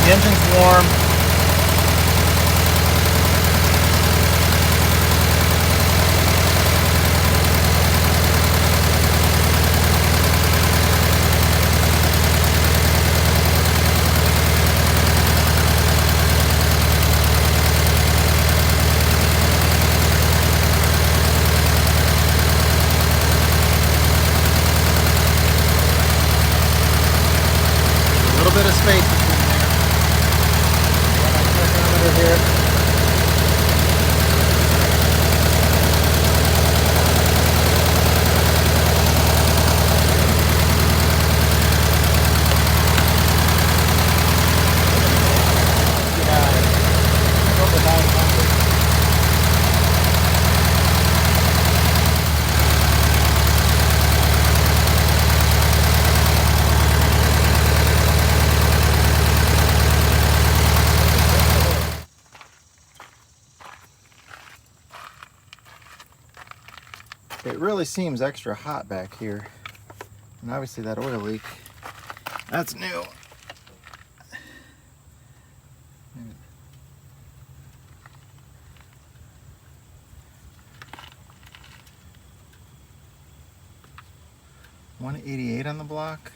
The engine's warm. A little bit of space between there. Under here. Over 900. It really seems extra hot back here. And obviously that oil leak, that's new. $188 on the block.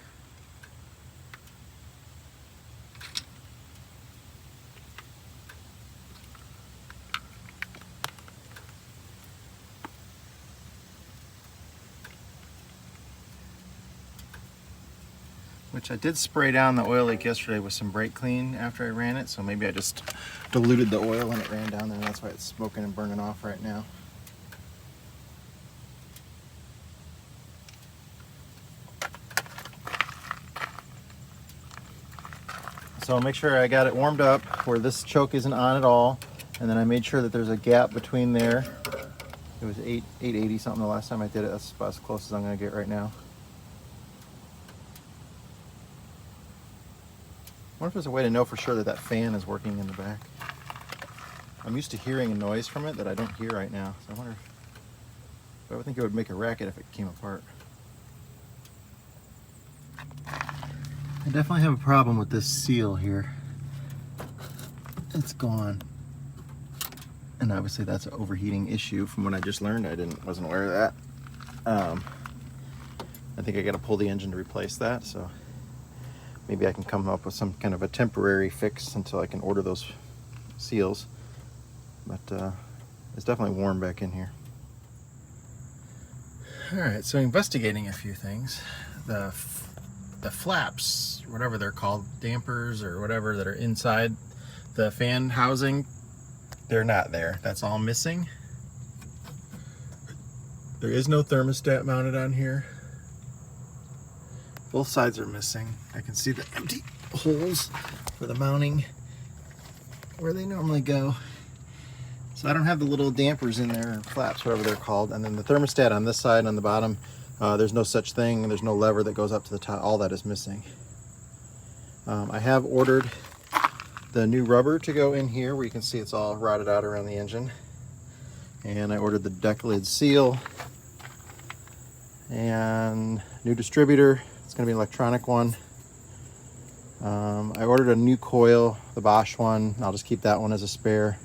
Which I did spray down the oil leak yesterday with some brake clean after I ran it, so maybe I just diluted the oil when it ran down there, and that's why it's smoking and burning off right now. So make sure I got it warmed up where this choke isn't on at all, and then I made sure that there's a gap between there. It was 880 something the last time I did it. That's about as close as I'm going to get right now. I wonder if there's a way to know for sure that that fan is working in the back. I'm used to hearing a noise from it that I don't hear right now. So I wonder if I would think it would make a racket if it came apart. I definitely have a problem with this seal here. It's gone. And obviously that's an overheating issue from what I just learned. I wasn't aware of that. I think I got to pull the engine to replace that, so maybe I can come up with some kind of a temporary fix until I can order those seals. But it's definitely warm back in here. All right, so investigating a few things. The flaps, whatever they're called, dampers or whatever that are inside the fan housing, they're not there. That's all missing. There is no thermostat mounted on here. Both sides are missing. I can see the empty holes for the mounting where they normally go. So I don't have the little dampers in there, or flaps, whatever they're called. And then the thermostat on this side, on the bottom, there's no such thing. There's no lever that goes up to the top. All that is missing. I have ordered the new rubber to go in here where you can see it's all rotted out around the engine. And I ordered the deck lid seal and new distributor. It's going to be an electronic one. I ordered a new coil, the Bosch one. I'll just keep that one as a spare.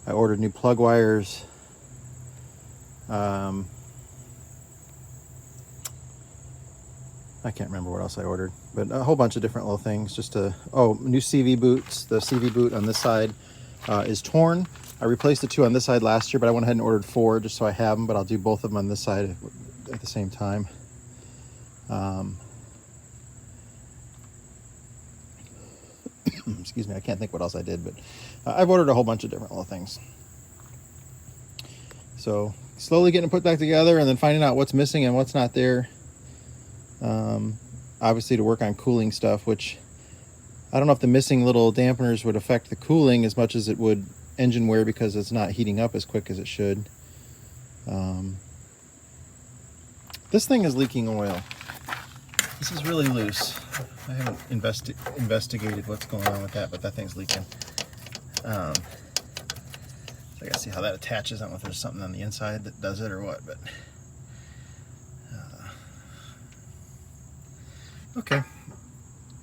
I ordered new plug wires. I can't remember what else I ordered, but a whole bunch of different little things. Just new CV boots. The CV boot on this side is torn. I replaced the two on this side last year, but I went ahead and ordered 4 just so I have them, but I'll do both of them on this side at the same time. Excuse me, I can't think what else I did, but I've ordered a whole bunch of different little things. So slowly getting it put back together and then finding out what's missing and what's not there. Obviously to work on cooling stuff, which I don't know if the missing little dampeners would affect the cooling as much as it would engine wear because it's not heating up as quick as it should. This thing is leaking oil. This is really loose. I haven't investigated what's going on with that, but that thing's leaking. So I gotta see how that attaches. I don't know if there's something on the inside that does it or what, but okay.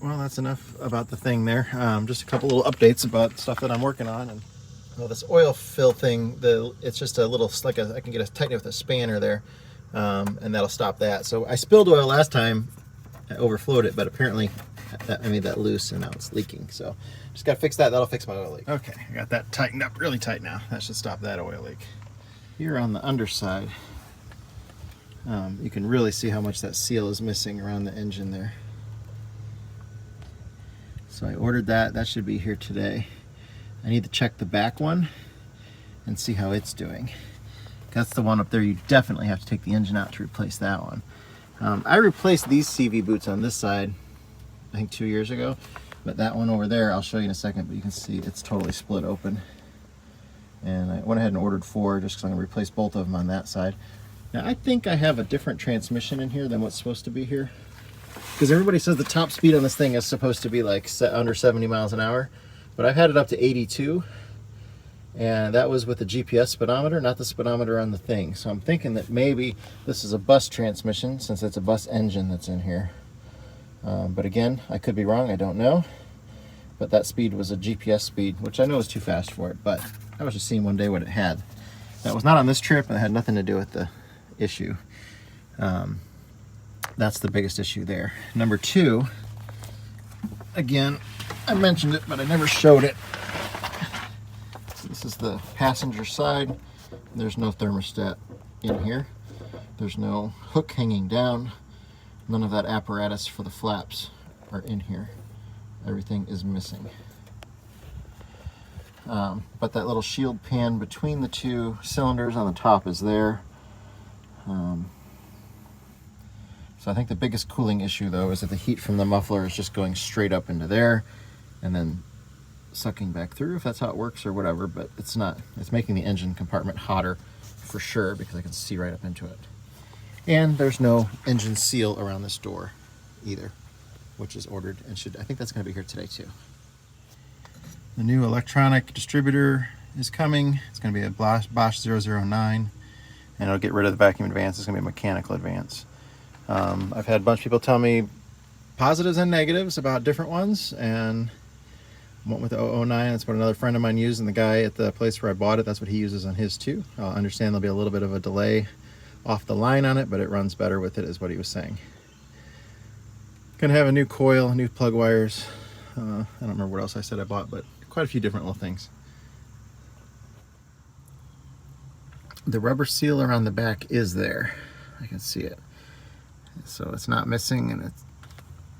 well, that's enough about the thing there. Just a couple little updates about stuff that I'm working on. And well, this oil fill thing, it's just a little, I can get tighten it with a spanner there, and that'll stop that. So I spilled oil last time, I overflowed it, but apparently I made that loose and now it's leaking. So just got to fix that. That'll fix my oil leak. Okay, I got that tightened up really tight now. That should stop that oil leak. Here on the underside, you can really see how much that seal is missing around the engine there. So I ordered that. That should be here today. I need to check the back one and see how it's doing. That's the one up there. You definitely have to take the engine out to replace that one. I replaced these CV boots on this side, I think 2 years ago, but that one over there, I'll show you in a second, but you can see it's totally split open. And I went ahead and ordered 4 just because I'm going to replace both of them on that side. Now I think I have a different transmission in here than what's supposed to be here, because everybody says the top speed on this thing is supposed to be like under 70 miles an hour, but I've had it up to 82, and that was with the GPS speedometer, not the speedometer on the thing. So I'm thinking that maybe this is a bus transmission, since it's a bus engine that's in here. But again, I could be wrong, I don't know. But that speed was a GPS speed, which I know is too fast for it, but I was just seeing one day what it had. That was not on this trip, and it had nothing to do with the issue. That's the biggest issue there. Number 2, again, I mentioned it, but I never showed it. So this is the passenger side. There's no thermostat in here. There's no hook hanging down. None of that apparatus for the flaps are in here. Everything is missing. But that little shield pan between the 2 cylinders on the top is there. So I think the biggest cooling issue though is that the heat from the muffler is just going straight up into there and then sucking back through, if that's how it works or whatever, but it's not. It's making the engine compartment hotter for sure, because I can see right up into it. And there's no engine seal around this door either, which is ordered and I think that's going to be here today too. The new electronic distributor is coming. It's going to be a Bosch 009, and it'll get rid of the vacuum advance. It's going to be a mechanical advance. I've had a bunch of people tell me positives and negatives about different ones, and went with the 009. That's what another friend of mine used, and the guy at the place where I bought it, that's what he uses on his too. I understand there'll be a little bit of a delay off the line on it, but it runs better with it, is what he was saying. Gonna have a new coil, new plug wires. I don't remember what else I said I bought, but quite a few different little things. The rubber seal around the back is there. I can see it. So it's not missing, and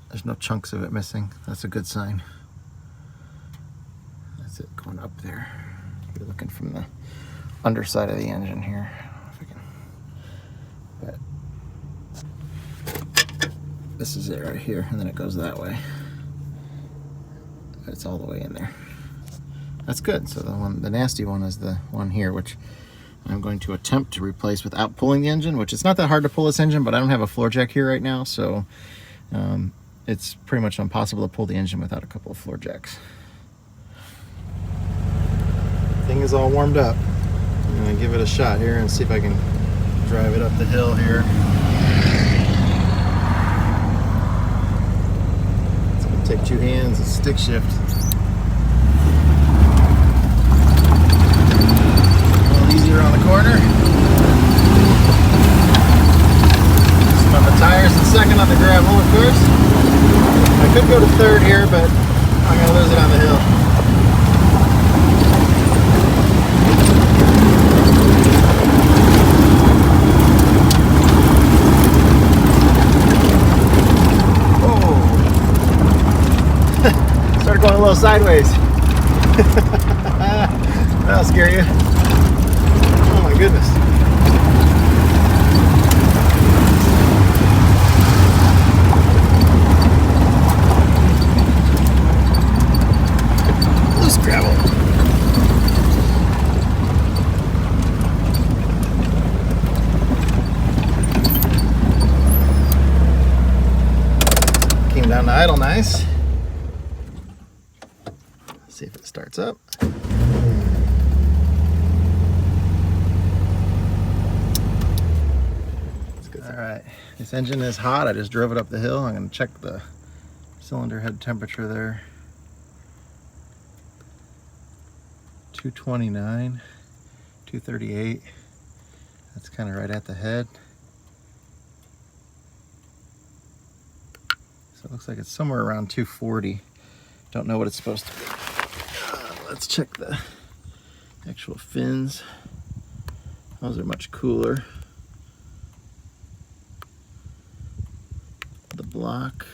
there's no chunks of it missing. That's a good sign. That's it going up there. You're looking from the underside of the engine here. But this is it right here, and then it goes that way. But it's all the way in there. That's good. So the nasty one is the one here, which I'm going to attempt to replace without pulling the engine, which it's not that hard to pull this engine, but I don't have a floor jack here right now, so it's pretty much impossible to pull the engine without a couple of floor jacks. Thing is all warmed up. I'm going to give it a shot here and see if I can drive it up the hill here. It's going to take 2 hands and stick shift. Easier on the corner. Some on the tires and second on the gravel, of course. I could go to 3rd here, but I'm going to lose it on the hill. Whoa! Started going a little sideways. That'll scare you. Oh my goodness. Loose gravel. Came down to idle nice. Let's see if it starts up. Alright, this engine is hot. I just drove it up the hill. I'm going to check the cylinder head temperature there. 229, 238. That's kind of right at the head. So it looks like it's somewhere around 240. Don't know what it's supposed to be. Let's check the actual fins. Those are much cooler. The block.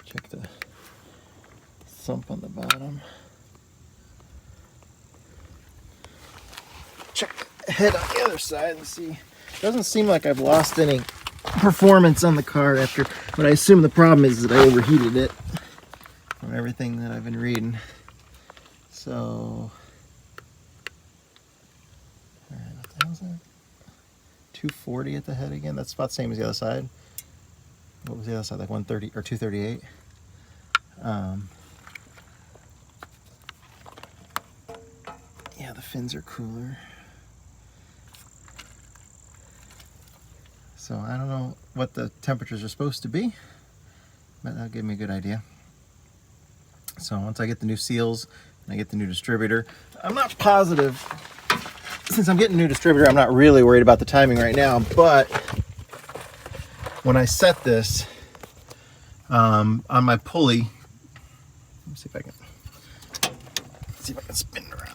Check the sump on the bottom. Check the head on the other side and see. Doesn't seem like I've lost any performance on the car after, but I assume the problem is that I overheated it from everything that I've been reading. So, all right, what the hell is that? 240 at the head again. That's about the same as the other side. What was the other side? Like 130 or 238. Yeah, the fins are cooler. So I don't know what the temperatures are supposed to be, but that'll give me a good idea. So once I get the new seals and I get the new distributor, I'm not positive. Since I'm getting a new distributor, I'm not really worried about the timing right now, but when I set this on my pulley, let me see if I can spin it around.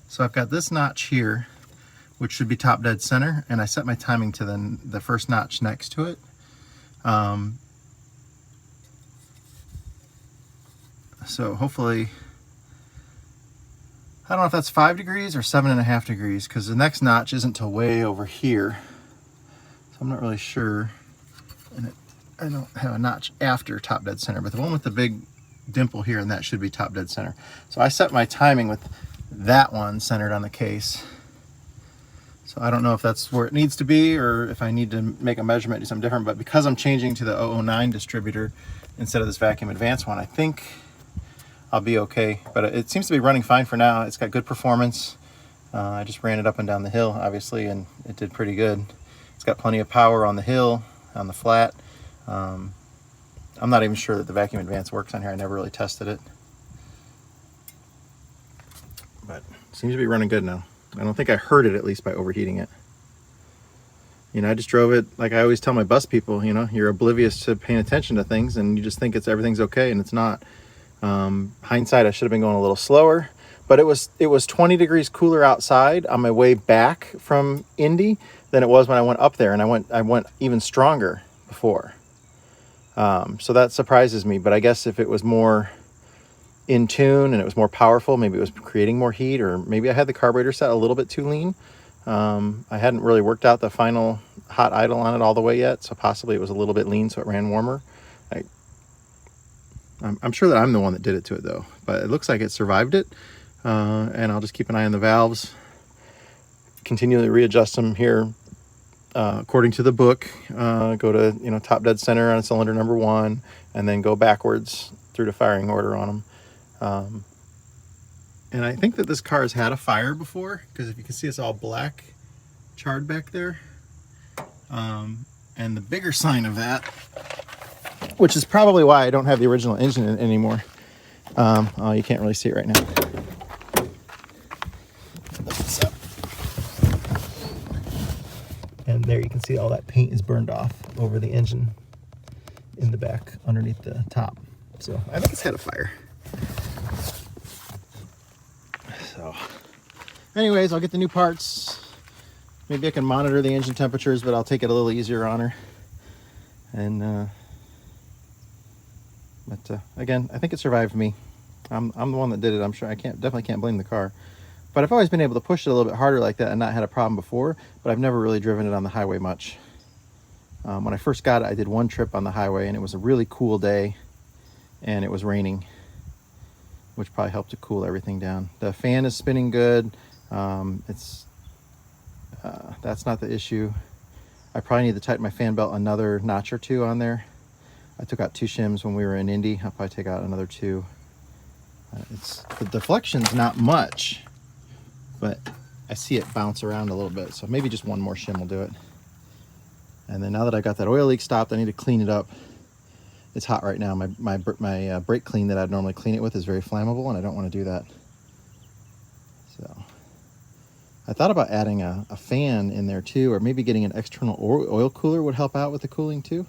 So I've got this notch here, which should be top dead center, and I set my timing to the first notch next to it. So hopefully, I don't know if that's 5 degrees or 7.5 degrees, because the next notch isn't till way over here. So I'm not really sure. And I don't have a notch after top dead center, but the one with the big dimple here, and that should be top dead center. So I set my timing with that one centered on the case. So I don't know if that's where it needs to be or if I need to make a measurement, do something different, but because I'm changing to the 009 distributor instead of this vacuum advanced one, I think I'll be okay. But it seems to be running fine for now. It's got good performance. I just ran it up and down the hill, obviously, and it did pretty good. It's got plenty of power on the hill, on the flat. I'm not even sure that the vacuum advanced works on here. I never really tested it. But it seems to be running good now. I don't think I hurt it, at least by overheating it. You know, I just drove it, like I always tell my bus people, you know, you're oblivious to paying attention to things and you just think everything's okay, and it's not. Hindsight, I should have been going a little slower, but it was 20 degrees cooler outside on my way back from Indy than it was when I went up there, and I went even stronger before. So that surprises me, but I guess if it was more in tune and it was more powerful, maybe it was creating more heat, or maybe I had the carburetor set a little bit too lean. I hadn't really worked out the final hot idle on it all the way yet, so possibly it was a little bit lean, so it ran warmer. I'm sure that I'm the one that did it to it though, but it looks like it survived it. And I'll just keep an eye on the valves, continually readjust them here according to the book. Go to, you know, top dead center on cylinder number 1, and then go backwards through the firing order on them. And I think that this car has had a fire before, because if you can see, it's all black charred back there. And the bigger sign of that, which is probably why I don't have the original engine in it anymore. Oh, you can't really see it right now. Lift this up. And there you can see all that paint is burned off over the engine in the back underneath the top. So I think it's had a fire. So anyways, I'll get the new parts. Maybe I can monitor the engine temperatures, but I'll take it a little easier on her. And but again, I think it survived me. I'm the one that did it. I'm sure I definitely can't blame the car. But I've always been able to push it a little bit harder like that and not had a problem before, but I've never really driven it on the highway much. When I first got it, I did one trip on the highway, and it was a really cool day, and it was raining, which probably helped to cool everything down. The fan is spinning good. That's not the issue. I probably need to tighten my fan belt another notch or two on there. I took out 2 shims when we were in Indy. I'll probably take out another 2. The deflection's not much, but I see it bounce around a little bit, so maybe just one more shim will do it. And then now that I got that oil leak stopped, I need to clean it up. It's hot right now. My brake clean that I'd normally clean it with is very flammable, and I don't want to do that. So I thought about adding a fan in there too, or maybe getting an external oil cooler would help out with the cooling too,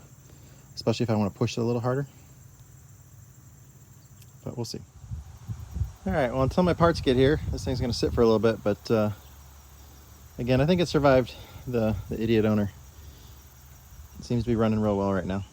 especially if I want to push it a little harder. But we'll see. All right, well, until my parts get here, this thing's gonna sit for a little bit, but again, I think it survived the idiot owner. It seems to be running real well right now.